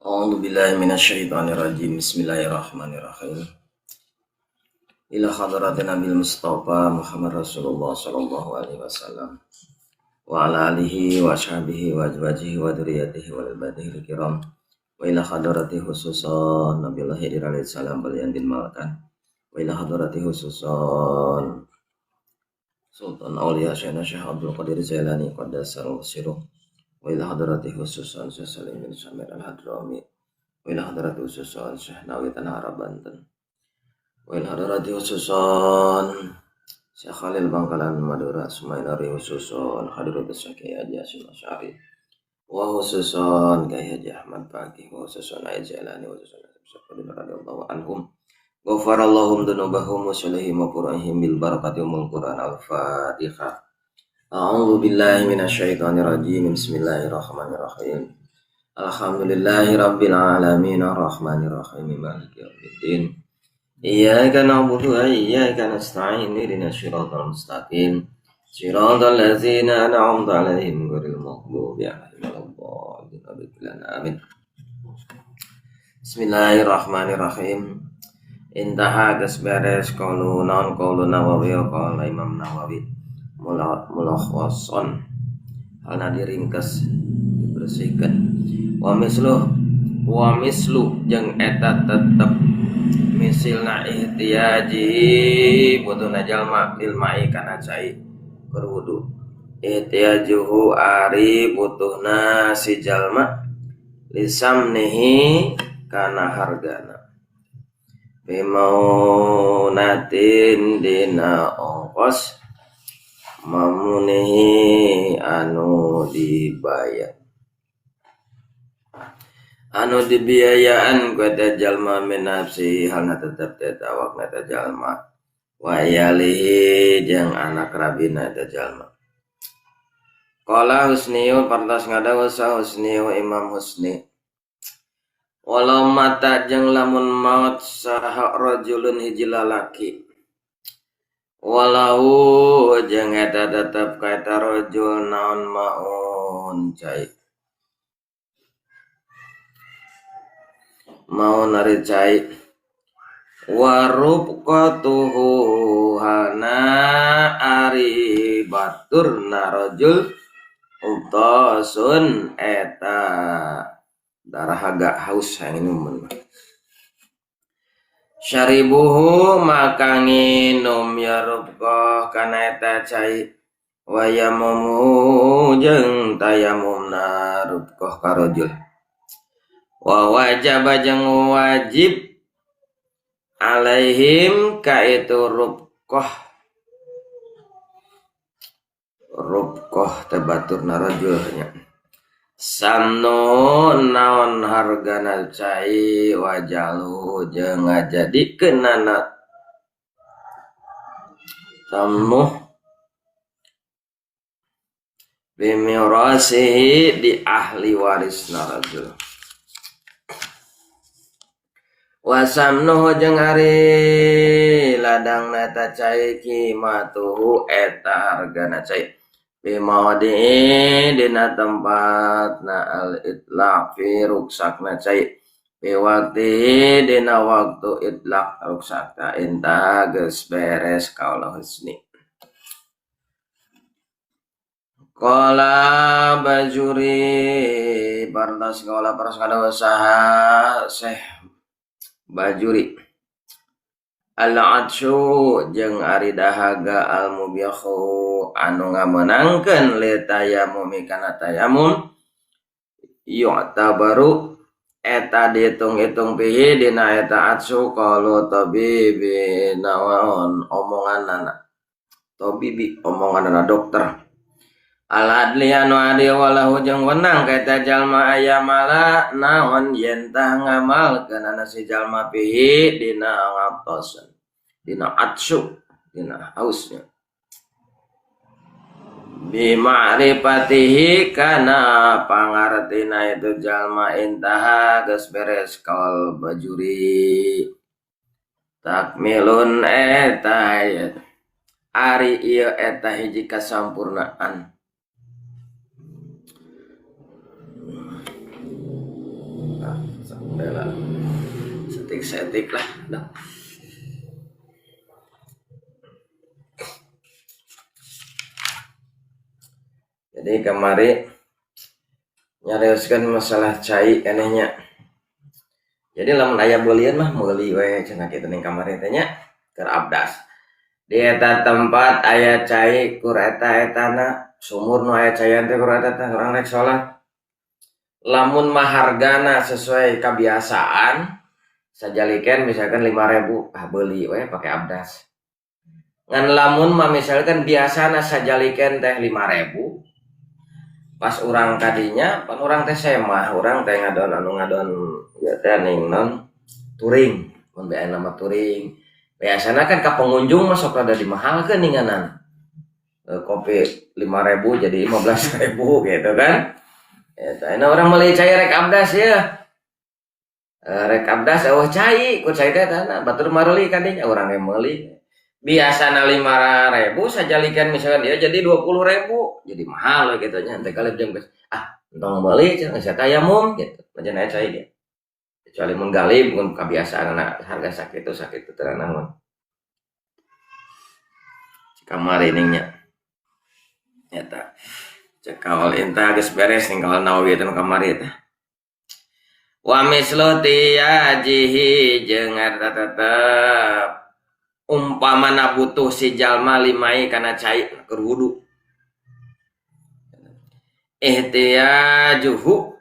A'udzu billahi minasyaitonir rajim. Bismillahirrahmanirrahim. Ila hadratin Nabil Mustafa Muhammad Rasulullah sallallahu alaihi wasallam wa ala alihi wa sahbihi wa azwajihi wa dzurriyyatihi wal ibadihi kiram. Wa ila hadrati khususan Nabiullah Khidir alaihi salam baliyandin malakan. Wa ila hadrati khususan Sultan Aulia Syekh Syekh Abdul Qadir Jailani qaddasallahu sirruh. Wa ila hadrati khususan Syekh Salim bin Samir al-Hadrami. Wa ila hadrati khususan Syekh Nawawi Tanah Banten. Wa ila hadrati khususan Syekh Khalil Bangkalan Madura Sumailari khususan Hadratus Syekh Haji Hasyim Asy'ari wa khususan Kyai Haji Ahmad Pagi wa khususan Ayat Jailani wa khususan Syekh radhiyallahu anhum ghafarallahum dzunubahum wa salihim wa qur'ihim bil barakati umul Qur'an al-Fatihah. A'udzu billahi minasyaitonir rajim. Bismillahirrahmanirrahim. Alhamdulillahi rabbil alamin arrahmanir rahim maliki yaumiddin. Iyyaka na'budu wa iyyaka nasta'in ihdinas siratal mustaqim siratal ladzina an'amta 'alaihim ghairil maghdubi 'alaihim waladdallin. Amin. Bismillahirrahmanirrahim. Intaha beres qaulu Nawawi qala Imam Nawawi mulakhasan halna diringkes dibersihkan wa mislu jeung eta tetep misilna ihtiyaji butuhna jalma lil ma'i kana cai keur wudu ihtiyajuhu ari butuhna si jalma lisamnihi kana hargana bimaunatin dina ongkos mamunihi anu dibiayaan ku eta jalma min nafsi halna tetep teh awakna eta jalma wa yalihi jeung anak rabina eta jalma. Qala Husniyu partas ngadawa sa Husniyu Imam Husni walau mata jeung lamun maut saha rajulun hiji lalaki walau jeung eta tetep ka eta rajul naon maun cai mau nari cai warubqatuhu hana ari baturna rajul utasun eta darahaga haus hanginum syaribuhu maka nginum ya rubqah kana eta cai wa yamumu jeung tayamumna rubqah ka rajul wa wajaba jeung wajib alaihim ka itu rubqah teh baturna rajulnya samno naon hargana cai wajalu jeung ngajadikeunana samno bimirasihi di ahli warisna rajul wasamnuhu jeung ari ladangna eta cai qimatuhu eta hargana cai bimawadi dina tempatna al-itlaq fi ruksakna cai biwakti dina waktu itlaq ruksakna inta geus beres kaula Husni. Qala Bajuri partas kaula paras kada usaha Syekh Bajuri al-adshu jeung ari dahaga al-mubyahu anu ngamenangkeun li tayamumi kana tayamum yu'tabaru eta dihitung-hitung pihi dina eta adshu qalu tabibi naon omonganana tabibi omonganana dokter al-adli anu adil walahu jeung wenang ka eta jalma aya mala naon yen tah ngamalkeun ana si jalma pihi dina ngaptosan dina atsyu dina hausnya bi ma'rifatihi kana pangartina itu jalma intaha geus beres kaul Bajuri takmilun eta ari ieu eta hiji kasampurnaan setik lah. Dah. Jadi kemarin nyarioskeun masalah cai kenehnya. Jadi lamun aya beulian mah meuli we cenah kitu ning kamari teh nya keur abdas. Di eta tempat aya cai kur eta-etana sumur nu aya caian teh kur eta teh urang rek salat. Lamun mahargana sesuai kebiasaan sajalikeun misalkan 5.000 beuli we pake abdas. Ngan lamun mah misalkan biasana sajalikeun teh 5.000 pas urang kadinya pan urang teh semah urang teh ngadon anu ngadon ya teh ning non touring mun bae nama touring biasana kan ka pengunjung mah sok rada dimahalkeun ninganan kopi 5.000 jadi 15.000 gitu kan eta aya urang meuli cai rek abdas ya rek abdas eueuh cai ku cai teh tana batur mareli kadinya urang ge meuli biasana 5.000 sajalikeun misalkan dia jadi 20.000 jadi mahal gitu nya teh kalih jeung entong meuli cenah sia tayamum gitu panjen aya cai dia kecuali mun galib mun kebiasaan anak harga sakitu teu naon kamari ningnya eta cek kaol inta geus beres ning kaol nawawi teh kamari teh wa mislu tiyajihi jeung eta tetep umpamana butuh si jalma limai kana cai keur wudu ihtiyajuhu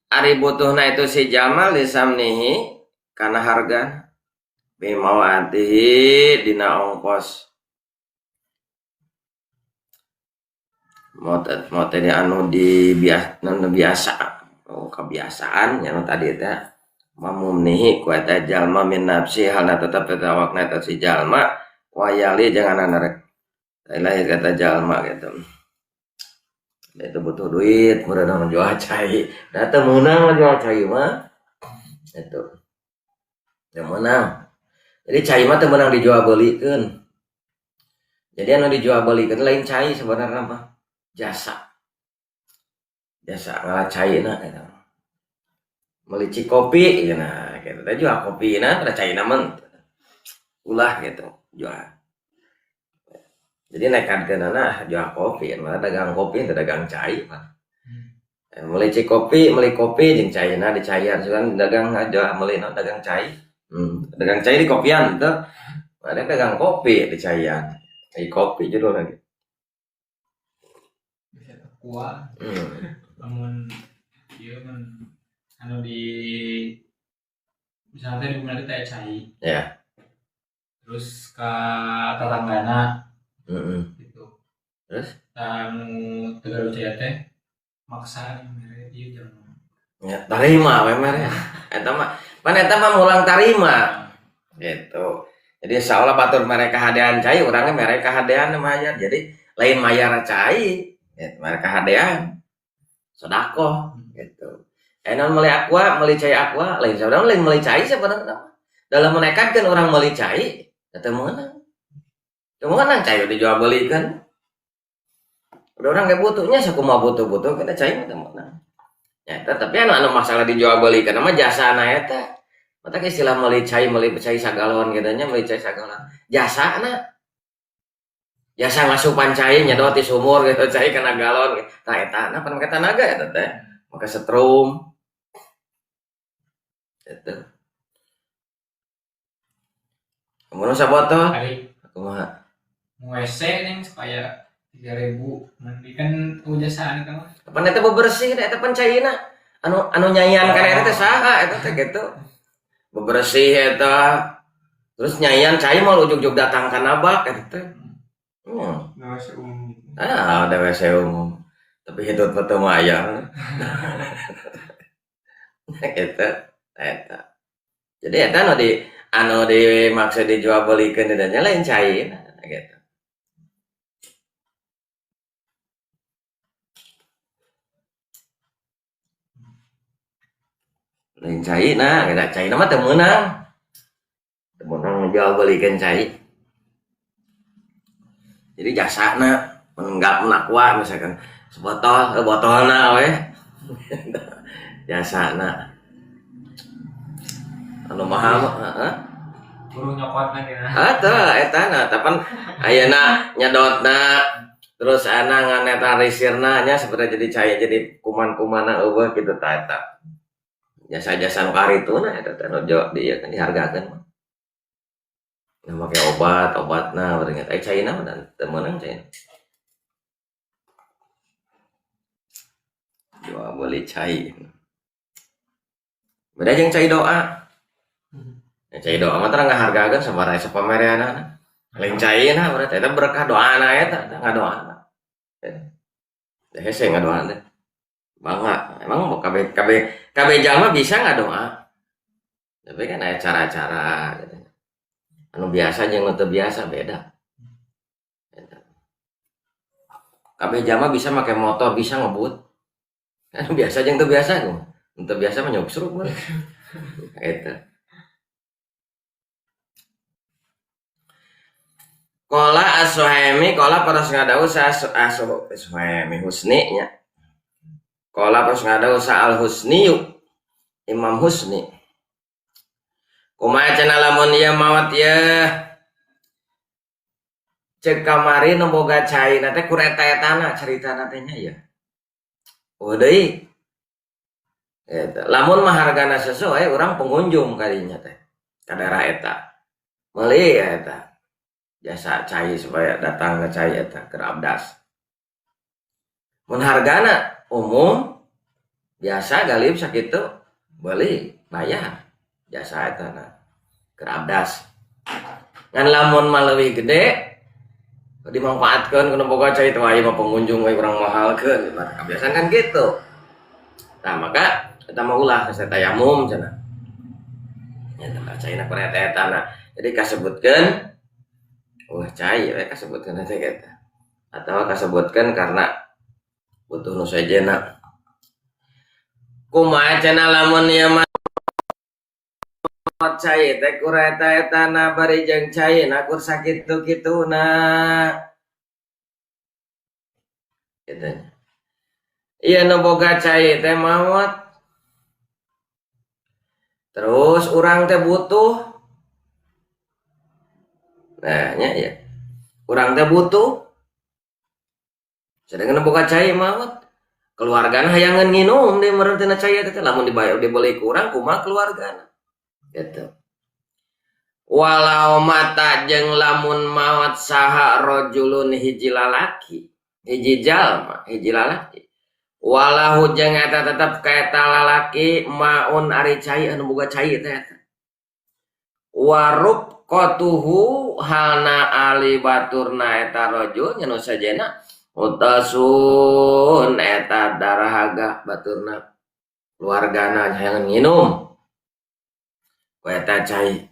ari butuhna itu si jalma lisamnihi kana harga bimawatihi dina ongkos mote di anu di biasa kebiasaan nya tadi teh mamumnihi ku eta jalma min nafsi halna tetep awakna eta si jalma wayali jangan rek lahir kata jalma gitu itu butuh duit mudah jual cai datang menang jual cai mah itu yang menang jadi cai mah teu menang dijual belikeun jadi anu dijual belikeun lain cai sebenarnya mah jasa ngalah caina eta melici kopi ya nah gitu teh jual kopi na ada caina mah ulah gitu jual jadi nekatkeun na jual kopi malah dagang kopi teu dagang cai mah melici kopi meuli kopi jeung caina di caian sugan dagang aja meuli dagang cai dagang cai di kopian teh ada dagang kopi di caian di kopi judul lagi bisa kuah namun ieu mun anu di misalnya di mana teh cai ya terus ka tetanggana gitu terus anu tegalu cai teh maksa ieu jangan ya tarima we mere eta mah pan eta mah mulang tarima gitu jadi seolah batur mereka hadean cai urangnya mereka hadean mayar jadi lain mayar cai gitu mereka hadean sedekah gitu enon meuli aqua meuli cai aqua lain saudara lain meuli cai sebenarnya dalam menekatkan orang meuli cai teu meunang cai dijual belikan udah orang kayak butuhnya sakumaha butuh kada cai mah teu meunang ya tapi anu masalah dijual belikan mah jasana eta mata istilah meuli cai sagalon gitu nya meuli cai sagalon jasana jasa ngasupan cai nyedot di sumur gitu cai kana galon gitu tah eta na pan tenaga eta teh maka setrum itu kemudian sabotol kumaha WC ning supaya 3.000 mandi kan jasaan kan pan eta bebersih eta pan caina anu nyayan kana eta teh saha eta teh gitu bebersih eta terus nyayan cai mah ujug-ujug datang kana bak eta teh WC umum ada WC umum tapi hidup teu mayar eta jadi eta anu di maksud dijual belikeun dan lain cai gitu lain cai nah kada cai mah teu meunang jual belikeun cai jadi jasana menganggap menakwa misalkan botolna we jasana anu mahal heeh Guru nyokotna dina. eta na tapan ayeuna nyadotna terus ana ngan eta risirna nya seperti jadi cai jadi kuman-kumana eueuh kitu ta eta jasa-jasa nu karituna eta teh nu dieu kan dihargakeun mah nu make obatna beureung eta caina mah teu meunang caina jual beli cai beda jeung cai doa cai doa mah tara ngahargakeun sabaraha sapamereanana lain caina berarti eta berkah doana eta ngadoana teh hese ngadoa teh bangga emang kabeh jalma bisa ngadoa tapi kan aya cara-cara gitu. Anu biasa jeung nu teu biasa beda kabeh jalma bisa make motor bisa ngebut anu biasa jeung teu biasa nu teu biasa mah nyuksruk mah eta Kola as-Suhaimi, kola paras ngadau sa as-Suhaimi Husni nya. Kola paras ngadau sa al-Husniyu Imam Husni. Kumaha cenah lamun ieu maot ieu ceuk kamari nu boga caina teh kureta-etana caritana teh nya ya. Oh deui. Eta lamun mah hargana sesuai urang pengunjung kalinya teh. Ka daerah eta. Meuli eta. Jasa cai supaya datang ke cai eta keur abdas. Mun hargana umum biasa galib sakitu beli bayar jasa eta keur abdas. Ngan lamun mah leuwih gede dimanfaatkeun kana boga cai teh aya mah pengunjung we urang mahalkeun kebiasaan kan gitu. Nah maka eta mah ulah ka tayamum cenah. Eta caina kureta etana. Jadi kasebutkeun cai mereka sebutkan aja gitu atau kasebutkan karena butuh nu sajena kumaha cenah lamun ieu mah cai teh kureta etana bari jeung caina kur sakitu-kituna kitu ieu nu boga cai teh maot terus urang teh butuh nah nya ya urang teh butuh sedangkan boga cai maot keluargana hayangan nginum deui meureun tina cai teh lamun dibayar dibeli ku urang kumaha keluargana gitu walau mata jeung lamun maot saha rajulun hiji lalaki hiji jalma hiji lalaki walahu jeung eta tetep ka eta lalaki maun ari cai anu boga cai teh eta warub kotuhu hana ali baturna eta rajul nya nu sajena utasun eta darahaga baturna keluargana hayangan nginum ku eta cai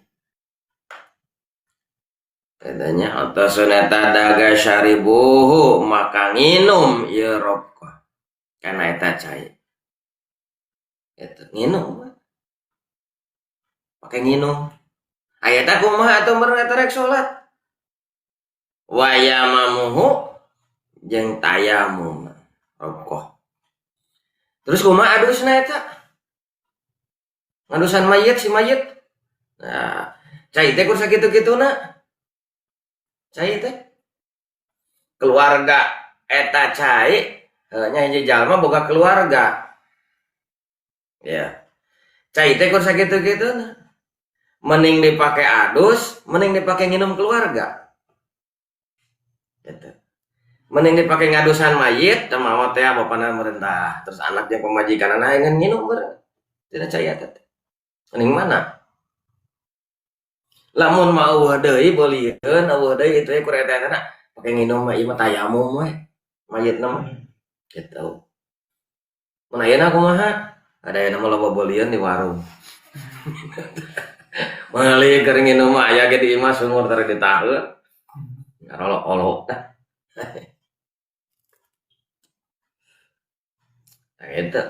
katanya utasun eta daga syaribuhu maka nginum ieu rokok kana eta cai eta nginum pake nginum aya teh kumaha atuh meureun eta rek salat wayamamuhu jeung tayamum rokok terus kumaha adusna eta ngadusan mayit si mayit nah cai teh kur sakitu-kituna cai teh keluarga eta cai nya hiji jalma boga keluarga ya cai teh kur sakitu-kituna mending dipakai adus, mending dipakai nginum keluarga. Gitu. Mending dipakai ngadusan mayit, maot teh bapana merentah, terus anaknya pemajikan anak ingin nginum bareng. Tidak cai teh. Mending mana? Lamun mau deui beulieun, eueuh deui itu ku eta anak pakai nginum mah ieu mah tayamum we. Mayitna mah. Gitu. Mun ayeuna kumaha? Ada yang nama loba beulieun di warung. Meuli keur nginum aya ge di imah sumur tara ditaheun. Olok-olok tah. Nah itu,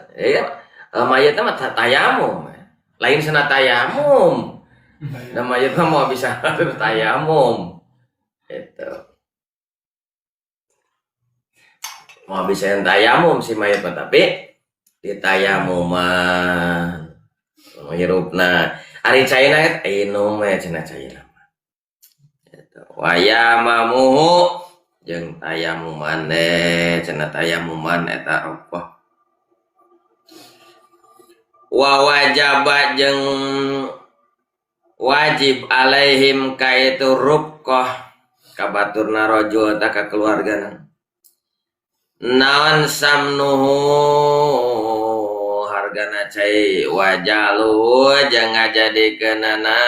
mayit mah tayamum. Lain sana tayamum. Dan mayit mah mau bisa tayamum. Itu. Mau bisa tayamum si mayit mah tapi ditayamuman. Hirupna Ari caina eta inum we cenah caina. Eta wayamamuhu jeung tayamuman cenah tayamuman eta apa? Wa wajaba jeung wajib alaihim kaitu rubqah kabaturna rajul ta ka keluargana. Naon samnuhu hargana cai wajalu jeung ngajadikeunana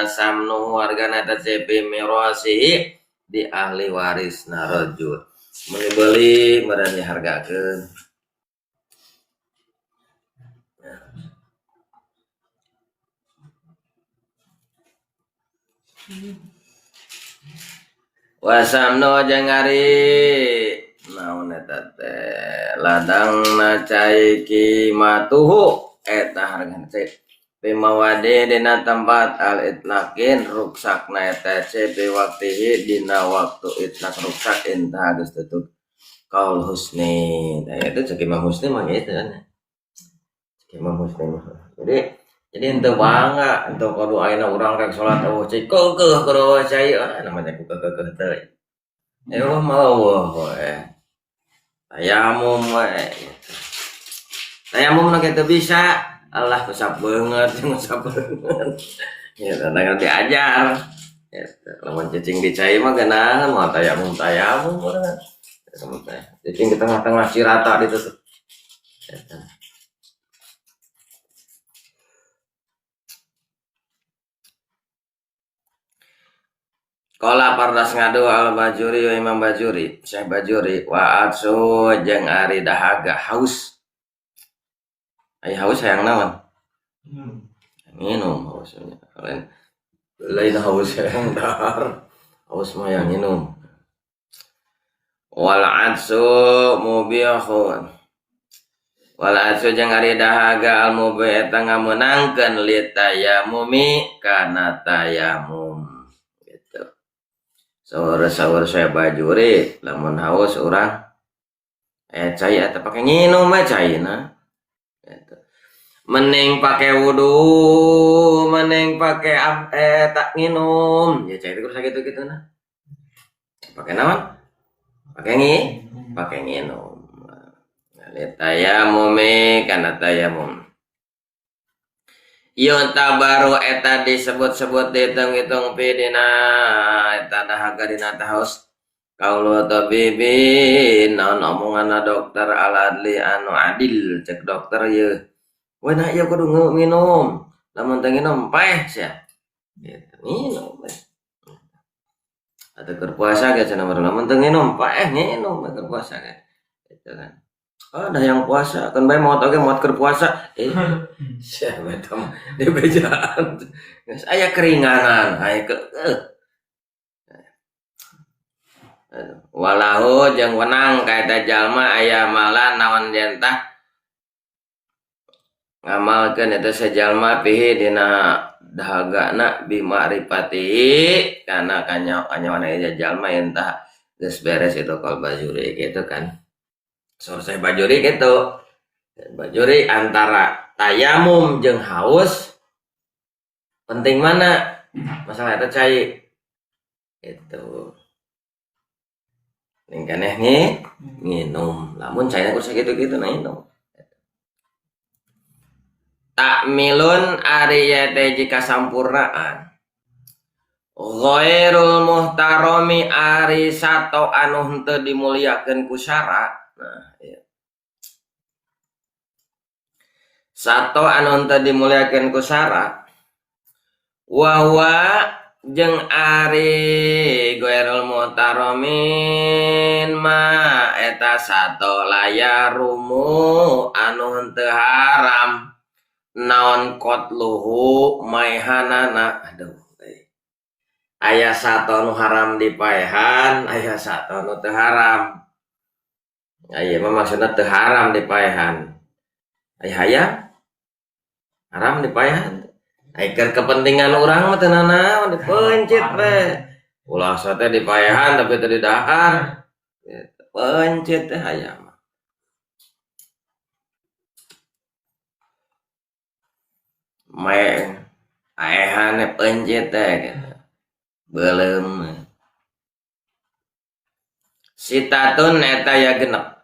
samnuhu hargana ta cepi mirasi di ahli warisna rajul. Mun dibeli meureun dihargakeun. Wasamno jeung ari naon eta teh ladangna cai kimatuhu eta hargana cai pimawade dina tempat al itlaqin ruksakna eta cai biwaktihi dina waktu itlaq ruksak intah geus tutup kaul husni. Nah itu cek Imam Muslim mah gitu kan. Cek Imam Muslim. Jadi ente bangga ente kudu ayeuna urang rek salat eueuh cai keukeuh kudu cai namanya keukeuh teh. Ya mau we. Tayamum we. Tayamum na kitu bisa. Allah besar banget, besar banget. Ya kadang diajar. Ya lamun cicing dicai mah geunahan mah tayamum urang. Cicing di tengah-tengah cirata ditutup. Kala pardas ngadu al-Bajuri wa Imam Bajuri, Syekh Bajuri wa atsu jeung ari dahaga haus. Ai haus hayang naon? Minum hausnya. Lain haus hayang dahar. Haus mah yang minum. Wal atsu mubihun. Wal atsu jeung ari dahaga al-mubih eta ngameunangkeun li tayamumi kana tayamum. Saur saya Bajuri lamun haus urang cai eta pake nginum we caina gitu. Mending pake wudu, mending pake tak nginum ya cai itu sakitu-kitu nah. Pake naon? Pake nginum. Nah, tayamumi kana tayamum. Ieu tabaru eta disebut-sebut dihitung-hitung pidina eta dahaga dina tahaus kaulu tabibin naon omonganna dokter aladli anu adil cek dokter ieu we nah ieu kudu minum lamun teu nginum paeh sia gitu minum atuh keur puasa ge cenah lamun teu nginum paeh nginum keur puasa ge gitu kan. Ada yang puasa kan bae mau oge mau keur puasa sia eta mah dibejaan geus aya keringanan aya walahu jeung wenang ka eta jalma aya malan naon jentah ngamalkeun eta sajalma pihi dina dahagana bi ma'rifati kana kanyawana eta jalma entah geus beres itu kal Bajuri gitu kan. So saya Bajuri gitu. Bajuri antara tayamum jeung haus penting mana? Masalah eta cai. Itu. Ning keneh nginum. Lamun caina kudu sakitu-kitu nah inum. Takmilun ari teh jika sampurnaan. Ghairul muhtarami ari sato anu henteu dimuliakeun ku syara. Nah, iya. Sato anu henteu dimuliakeun ku syara. Wa jeung ari ghairul muhtaramin ma eta sato layarumu anu henteu haram naon qatluhu maihanana. Aduh. Aya sato nu haram dipaehan, aya sato nu teu haram. Aya mah maksudna teu haram dipaehan. Aya hayang haram dipaehan. Ai keur kepentingan urang mah teu naon dipencit we. Ulah sate dipaehan tapi teu didahar. Pencit teh aya mah. paehane pencet teh gitu. Belum sitatun eta ya genep.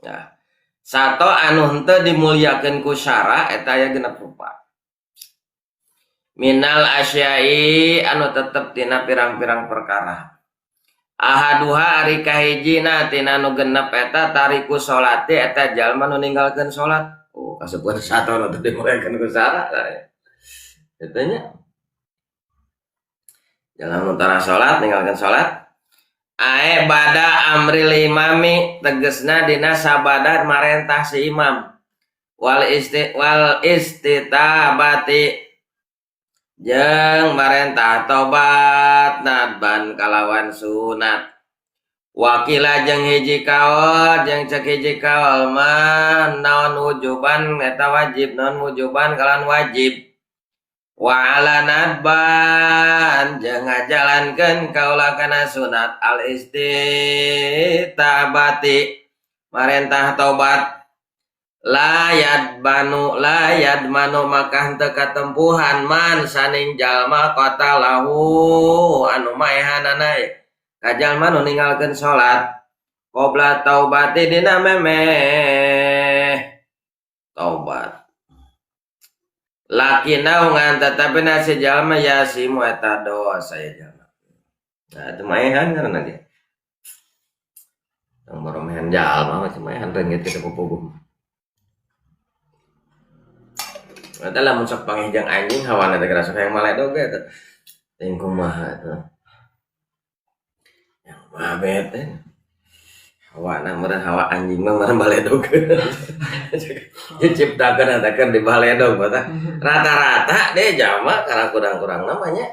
Ya. Sato anu henteu dimuliakeun ku syara eta ya genep rupa. Minal asyai anu tetep tina pirang-pirang perkara. Ahaduha ari kahijina tina nu genep eta tariku sholati eta jalma nu ninggalkeun salat. Oh, kasebut sato nu teu dimuliakeun ku syara. Eta nya. Jalan utara salat ninggalkeun salat. Ae bada amril imami tegesna dina sabada marentah si imam. Wal istitabati jeung marentah tobat nadban kalawan sunat. Wakila jeung hiji kaul jeung cek hiji kaul mah naon wujuban eta wajib naon wujuban kalan wajib. Wa ala nadban jeung ngajalankeun kaula kana sunat al istitabati marentah tobat layad manu maka henteu katempuhan man saning jalma qatalahu anu maehanana kajalma nu ninggalkeun salat qobla taubati dina memeh taubat lakinau ngan tetapi nasi jalma yasimu eta dosa ya jalma. Nah itu maehan karena dia yang meromehan jalma macam maehan rengit kita pupugum. Eta lamun sok panghijang anjing hawana teh kerasa hayang maledo ge teh. Teuing kumaha teh. Yang mah bete. Hawana meureun hawa anjing mah meureun baledog. Diciptakeun eta keur di baledog mah rata-rata deh jalma karena kurang-kurang namanya.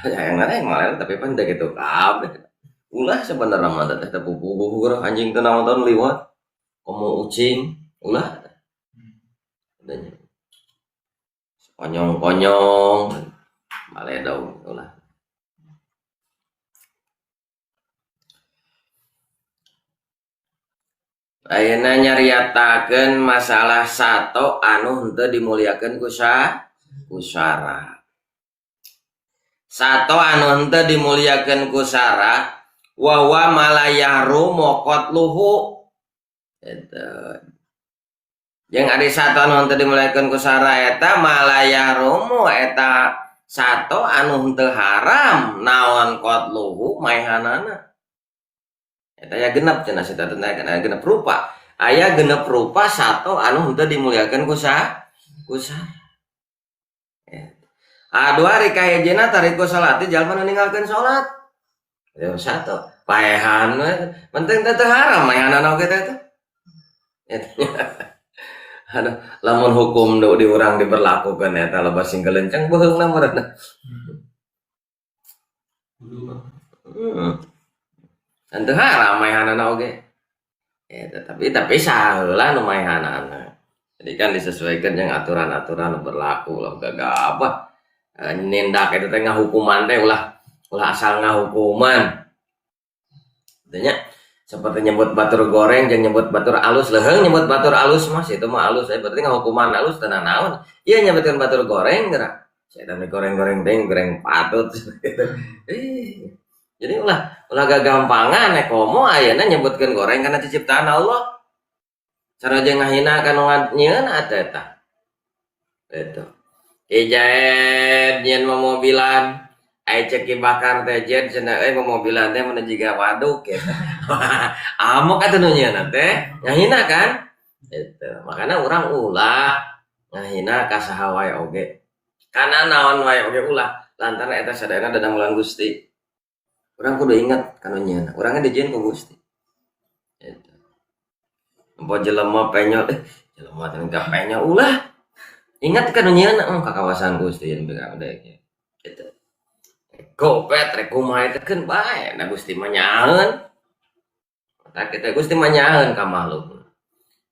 Hayang yang maledo tapi pan teh kitu kabeh. Ulah sebenarnya mah teh pupu-pupu anjing teh naon liwat. Komo ucing ulah. Adanya. Konyong-konyong baledog ulah. Ayeuna nyariatakeun masalah sato anu henteu dimuliakeun ku syara. Sato anu henteu dimuliakeun ku syara wa wa malayahru mokot luhu. Eta. Jeung ari sato anu henteu dimuliakeun ku syara eta malayahru eta sato anu henteu haram naon qotluhu maehanana. Eta aya genep cenah sitatuna aya genep rupa. Aya genep rupa sato anu henteu dimuliakeun ku syara. Adu ari kahijina tariku salati jalma nu ninggalkeun salat. Ya sato. Paehan we penting teh haram maehanana oge teh. Aduh, lamun hukum di urang diberlakukeun eta loba sing gelenceng beheungna meureun. Teu haram maehanana oge. Tapi saheula nu maehanana. Jadi kan disesuaikan dengan aturan-aturan berlaku lah gagabah. Nindak itu teh ngahukuman teh ulah asal ngahukuman. Tanya seperti nyebut batur goreng dan nyebut batur alus leheng nyebut batur alus mas itu mah alus berarti ngahukuman alus tenan naon. Iya nyebutkeun batur goreng geura. Saya teh goreng-goreng teh goreng patut gitu. Jadi ulah gagampangan komo ayeuna nyebutkeun goreng karena ciptaan Allah. Cara jeung ngahina kanu nyieun eta. Itu. Ijaet nyen mobilan ai ceki bakar teh jet cenah mobilan teh mun jiga waduk ya. Amok atuh nu nyieun teh ngahina kan? Itu. Makana urang ulah ngahina ka saha wae oge. Kana naon wae oge ulah lantaran eta sadayana dadamulan Gusti. Urang kudu inget kanu nyieun. Urangna dijieun ku Gusti. Itu. Empo jelema penyol jelema teh enggak penyol ulah ingat kan nyieun ka kawasan Gusti yang begadeg gitu. Gopet rek kumaha teh keun bae na Gusti mah nyaeun. Eta kita Gusti mah nyaeun ka makhluk.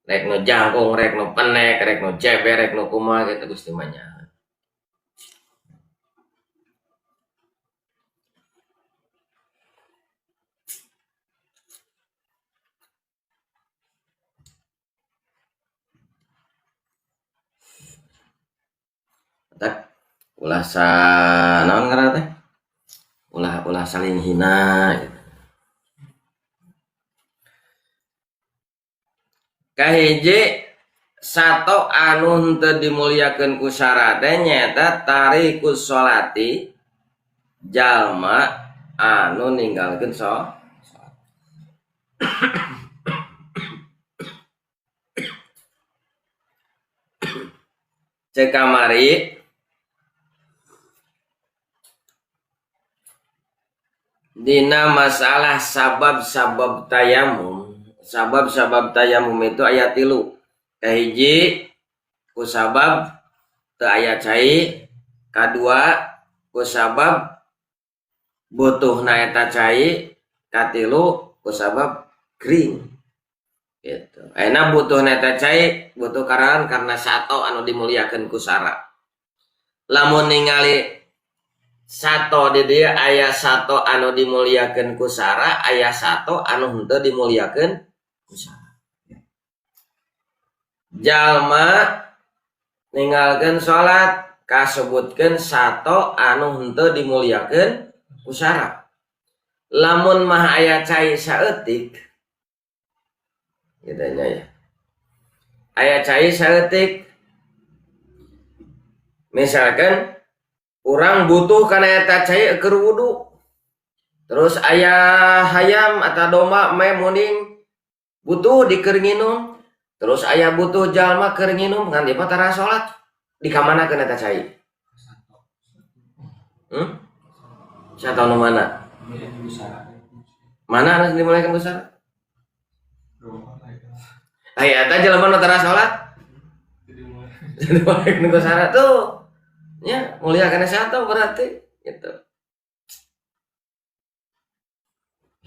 Rek nu jangkung, rek nu penek, rek nu ceber, rek nu kumaha kita Gusti mah nyaeun. ulah naon ngaranna teh ulah saling hina gitu. Kahiji sato anu henteu dimuliakeun ku syarat teh nyaeta tarikus sholati jalma anu ninggalkeun salat. Cek kamari dina masalah sabab-sabab tayamum. Sabab-sabab tayamum itu aya 3. Kahiji ku sabab teu aya cai, kadua ku sabab butuhna eta cai, katilu ku sabab kering. Gitu. Ayeuna butuhna eta cai, butuh karena sato anu dimuliakeun ku sara. Lamun ningali sato di dieu aya sato anu dimuliakeun ku sara, aya sato anu henteu dimuliakeun ku sara. Jalma ninggalkeun salat kasebutkeun sato anu henteu dimuliakeun ku sara. Lamun mah aya cai saeutik kitanya ya. Aya cai saeutik misalkan urang butuh kana eta cai keur wudu. Terus aya hayam atau domba meh muning butuh dikeur nginum. Terus aya butuh jalma keur nginum ngan dieu tara salat. Di kamanakeun eta cai? Sato nu mana? Mana anu dimuliakeun ku sara? Aya eta jelema nu tara salat. Dimuliakeun ku sara tuh. Ya, muliakeun sato berarti gitu.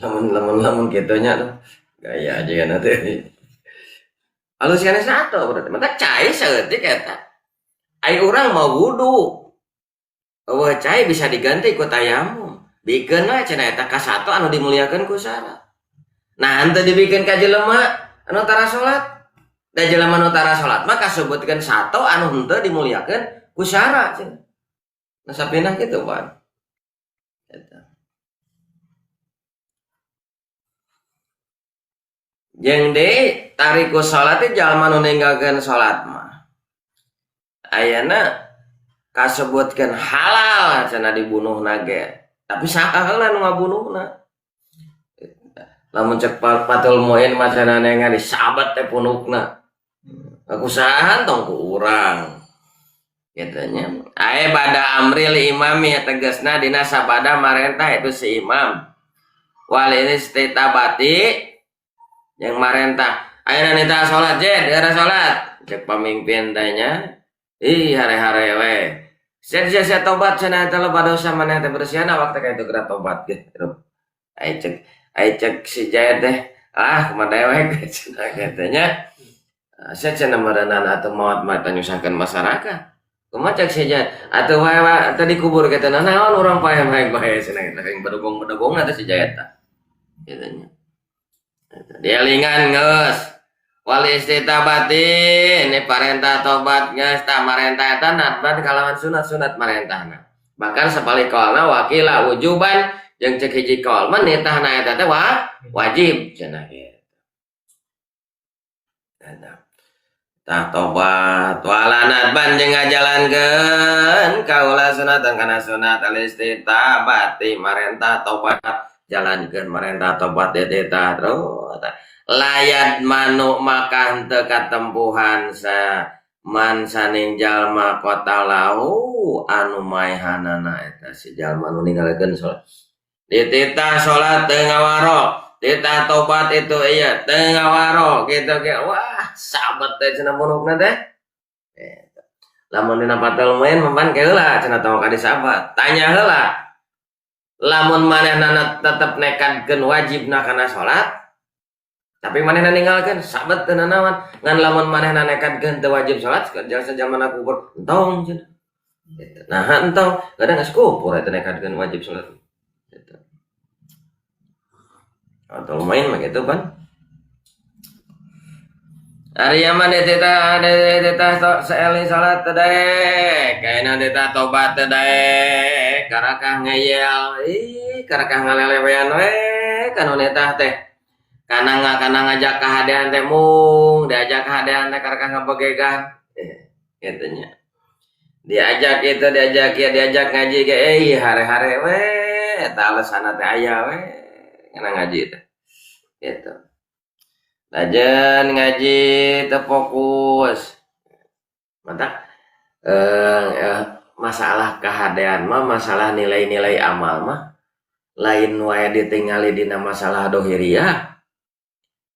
Lamun kitu nya tuh. Gaya aja kan teh. Alus kana sato berarti mata cai saeutik eta. Ai urang mau wudu. Eueuh cai bisa diganti ku tayamum. Bikeun we cenah eta ka sato anu dimuliakeun ku sara. Nah, henteu dibikeun ka jelema anu tara salat. Da jelema anu tara salat mah kasebutkeun sato anu henteu dimuliakeun ku sara cenah. Nah, sapinah kitu, Pan. Eta. Jeung deui tariku salat teh jalma nu ninggalkeun salat mah ayana kasebutkeun halal cenah dibunuhna ge. Tapi saha heula nu ngabunuhna? Lamun cek Fathul Muin mah cenah nengan disabat teh punukna. Aku sahan tong ku urang. Kitanya. Ae bada amril imami tegasna dina sabada marentah itu si imam. Wal ini istitabati yang marentah ayeuna nita salat je daerah salat cek pamimpin tanya hare-hare we sia tobat cenah eta loba dosa maneh teh bersihna waktu ka itu geura tobat ge ai cek si Jaya teh kumaha we cenah katanya sia cenah meureunana atuh maot mah nyusahkeun masyarakat kumaha cek si Jaya atuh wae tadi kubur katana naon urang pae-pae cenah eta yang bedogong atuh si Jaya teh katanya. Dia lingan geus wal istitabati ini parentah tobat geus tah marentah eta natban kalawan sunat marentahna bahkan sapalikolna wakila wujuban jeung cek hiji kaul mah nitahna eta teh wajib cenah kitu tah tobat wala natban jeung ngajalankeun kaula sunatan kana sunat al istitabati marentah tobat jalankeun marentah tobat eta terus layat manuk maka henteu katempuhan sa man saning jalma kota lau anu maehanana eta si jalma nu ninggalkeun salat dititah salat teu ngawaro ditah tobat itu iya teu ngawaro kitu ge wah sabat teh cenah munukna teh eta lamun dina Fathul Muin memang keula cenah tong ka disabat tanya heula lamun manehna tetep nekadkeun wajibna kana salat tapi manehna ninggalkeun sabat teu naon ngan lamun manehna nekadkeun teu wajib salat jasa jamana kubur entong cenah nah entong kadang geus kubur eta nekadkeun wajib salat gitu atau main mah gitu kan Ari mah deteh to seeli salat teh daek. Kaina deteh tobat teh daek. Karakah ngeyel. Ih, karakah ngalelewean we kanu netah teh. Kana ngajak kahadean teh mung, diajak kahadean teh karakah ngabegegan. Gitu nya. Diajak itu diajak ngaji ge hare-hare we eta alesana teh aya we kana ngaji teh. Gitu. Lajen ngaji teu fokus. Mantap. Masalah kahadean mah masalah nilai-nilai amal mah lain wae ditingali dina masalah dohiriyah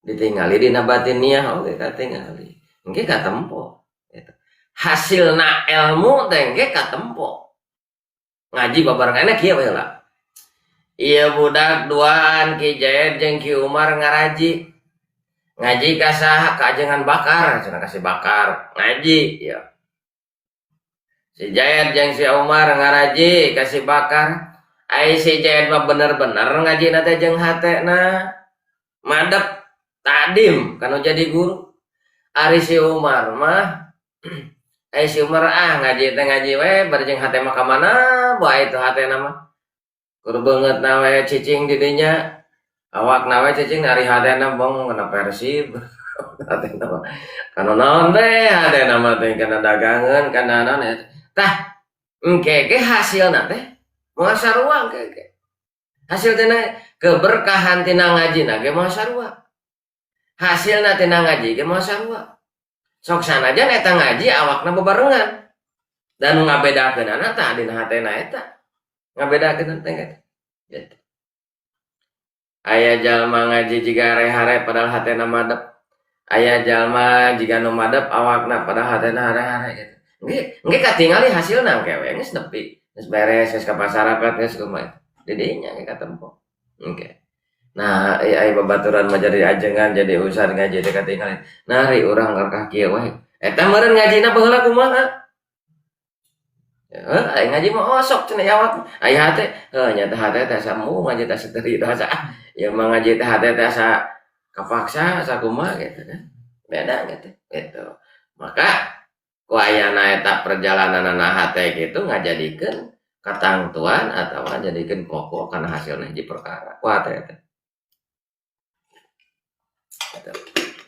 ditingali dina batiniah oke katingali engke katempo gitu. Hasilna ilmu teh engke katempo ngaji babarenganna kieu we lah ieu budak duaan Ki Jaed jeung Ki Umar ngaraji ngaji ka saha ka ajengan bakar cenah kasih bakar ngaji ya si Jaed jeung si Umar ngaraji kasih bakar ai si Jaed mah bener-bener ngaji teh jeung hatena madep tadim kanu jadi guru ari si Umar mah si Umar ngaji teh ngaji we bari jeung hate mah ka mana bae itu hatena mah kur beungeut na we cicing di dinya awak na we cicing ari hatena bong kena Persib hatena mah kana naon teh hatena mah teh kana dagangan kana naon tah engke ge hasilna teh moal sarua engke hasil tina keberkahan tina ngajina ge moal sarua hasilna tina ngaji ge moal sarua sok sanajan eta ngaji awakna bebarengan dan ngabedakeun anak tah dina hatena eta ngabedakeun teh gitu. Aya jalma ngaji jiga hare-hare padahal hatena madep aya jalma jiga nu madep awakna padahal hatena hare-hare gitu engke katingali hasilna engke we geus nepi geus beres geus ka pasarakat geus kumaha di dinya ge katempo engke nah ai babaturan mah jadi ajengan jadi usah ngaji teh katingali nari urang kakak kieu we eta meureun ngajina baheula kumaha ai ngaji mah osok cenah awak ai hate nya teh hate teh samu ngaji teh seteri dosa ya mah ngaji teh hate teh asa kapaksa sakumaha gitu kan beda gitu maka ku ayana eta perjalananna hate gitu ngajadikeun katangtuan atau ngajadikeun pokok kana hasilna hiji perkara ku hate teh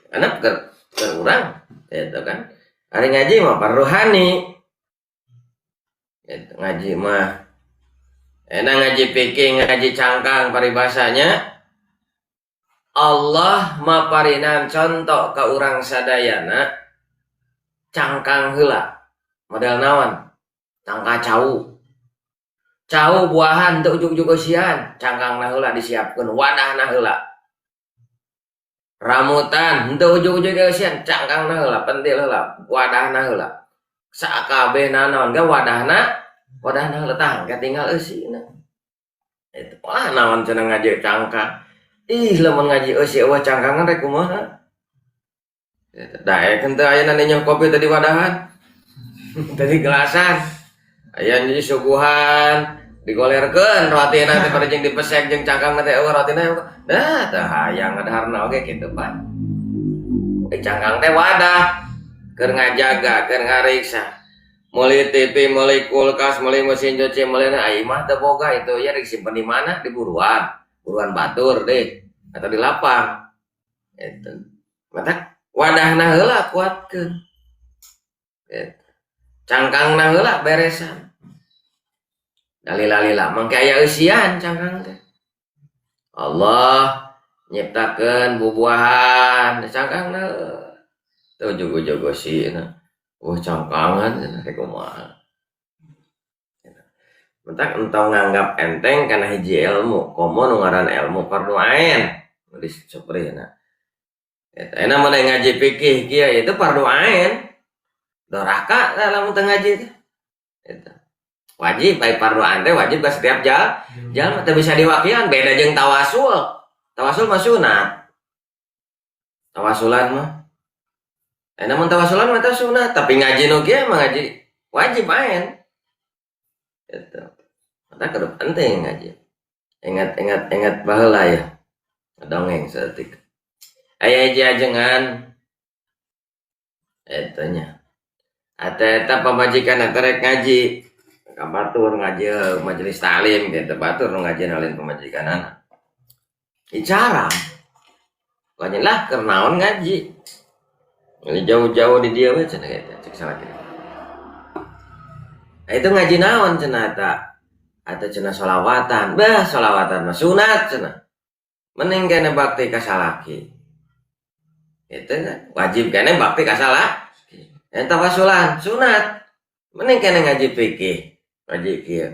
karena urang itu kan hari ngaji mah rohani itu ngaji mah enak ngaji fikih ngaji cangkang paribasanya Allah maparinan contoh ka urang sadayana cangkang heula model naon tangka cau buahan teu ujug-ujug eusian cangkangna heula disiapkeun wadahna heula ramutan henteu ujug-ujug eusian cangkangna heula pentil heula wadahna heula sakabehna naon ga wadahna heula tah katinggal eusina eta wah naon cenah ngaji cangkang ih lamun ngaji eusi eueuh cangkangan rek kumaha eta daekeun teh aya nanya kopi tadi wadahan tadi gelasan aya jadi suguhan digolerkeun rotina teh pada jeung dipesek jeung cangkangna teh eueuh rotina dah teh hayang ngadaharna oge kitu pan cangkang teh wadah keur ngajaga keur ngariksa meuli TV meuli kulkas meuli mesin cuci meuli ai mah teu boga itu ya disimpen di mana di buruan batur deh atau di lapang itu mata wadahna heula kuatkeun gitu. Cangkangna heula beresan dalila-lila mangke aya eusian cangkang teh Allah nyiptakeun bubuahan cangkangna teu jogo-jogo sieuna cangkangan rek kumaha mentak entong nganggap enteng karena hiji ilmu komo nu ngaran ilmu fardu ain di saprina eta enak mun ngaji fikih kieu itu fardu ain doraka lamun teu ngaji teh eta wajib baik fardu ain teh wajib ka setiap jalma teu bisa diwakilan beda jeung tawasul mah sunat tawasulan mah mun tawasulan mah teh sunat tapi ngaji nu kieu mah ngaji wajib ain gitu maka kudu penting ngaji ingat baheula ya dongeng saeutik aya hiji ajengan Etanya. Eta pamajikan eta rek ngaji. Kabatur ngaji majelis taklim gitu. Batur ngaji nalin pamajikanana. Bicara. Banyak lah kernaon ngaji. Ini jauh-jauh di dia we cenah eta cek salah kira. Nah, itu ngaji naon cenah eta? Atau cenah sholawatan. Bah sholawatan mah sunat cenah. Mending kene bakti ka salaki. Itu kan wajib kene bakti ka salaki. Eta wasulan sunat. Mending kene ngaji fikih. Ngaji kieu.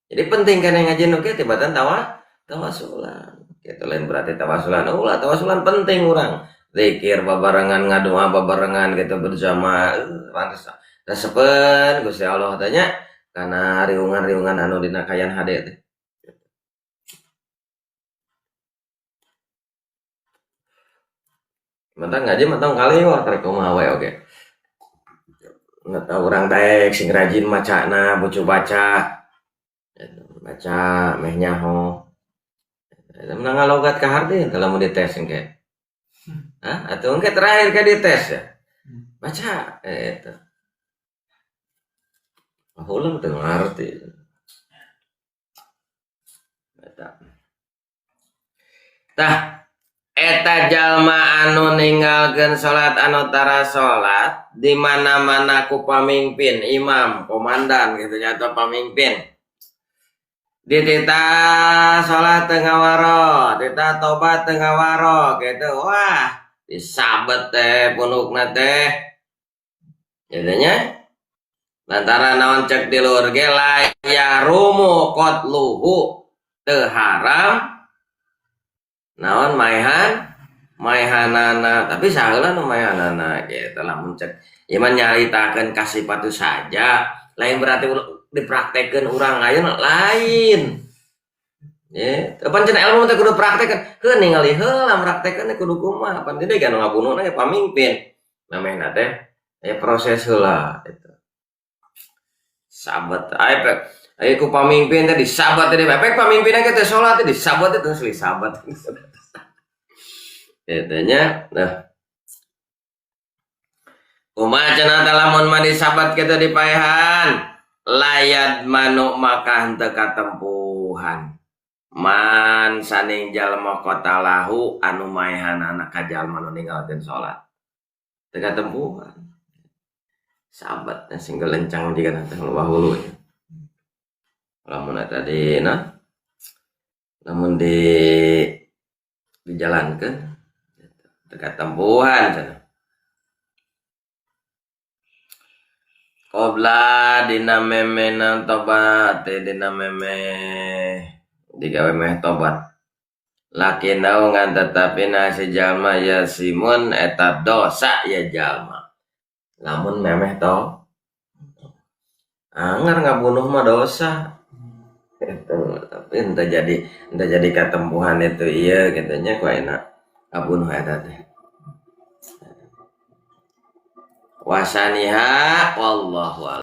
Jadi penting kene ngaji nu kieu tibatan tawasulan. Gitu lain berarti tawasulan. Ulah tawasulan penting urang. Zikir babarengan ngadoa babarengan gitu bersama pantes. Resepen Gusti Allah tanya kana riungan-riungan anu dina kayan hade teh. Mentang ngaji mentang kali wah trek kumaha we oge. Nggak urang daek sing rajin macana bucu baca. Baca meh nyaho. Menang ngalogat ka hardi kalau mau dites engke. Hah? Atau engke terakhir ka dites ya. Baca eta. Ulang teu ngarti. Eta. Tah eta jalma anu ninggalkeun salat anu tara salat di mana-mana ku pamimpin, imam, komandan gitu nya atau pamimpin. Di tita salat teu ngawaro, tita tobat teu ngawaro gitu. Wah, disabet teh punukna teh. Jadinya lantaran naon cek di luar ge ya rumu qatluhu teu haram naon maihanana tapi saheula nu maihanana gitu lamun cek iman nyaritakeun kasipatu saja lain berarti dipraktekeun urang ayeuna lain ye pan cenah ilmu teh kudu praktekeun heuh ningali heula praktekeun kudu kumaha pan teh kan ngabunuhna ge pamimpin namehna teh proses heula itu sabat ayo ku pamimpin tadi sabat tadi pepek pamimpinnya kita sholat tadi sabat itu asli sabat katanya nah kumaha cenah lamun mandi sabat kita di paehan layad manuk maka henteu katempuhan man saning jalma qatalahu anu maehanana ka jalma nu ninggalkeun sholat teu katempuhan sahabat sing gelencang jika nanti hulu ya. Lamun tadi namun dijalankan dekat tempuhan cenah. Qobla dina memena tobat dina digawe meh tobat. Lakin naungan tetapi si jalma ya simun eta dosa ya jalma. Lamun memeh to anggar ngabunuh mah dosa itu tapi entah jadi katempuhan itu iya katanya ku enak ngabunuh eta teh wasaniha wallahu a'lam.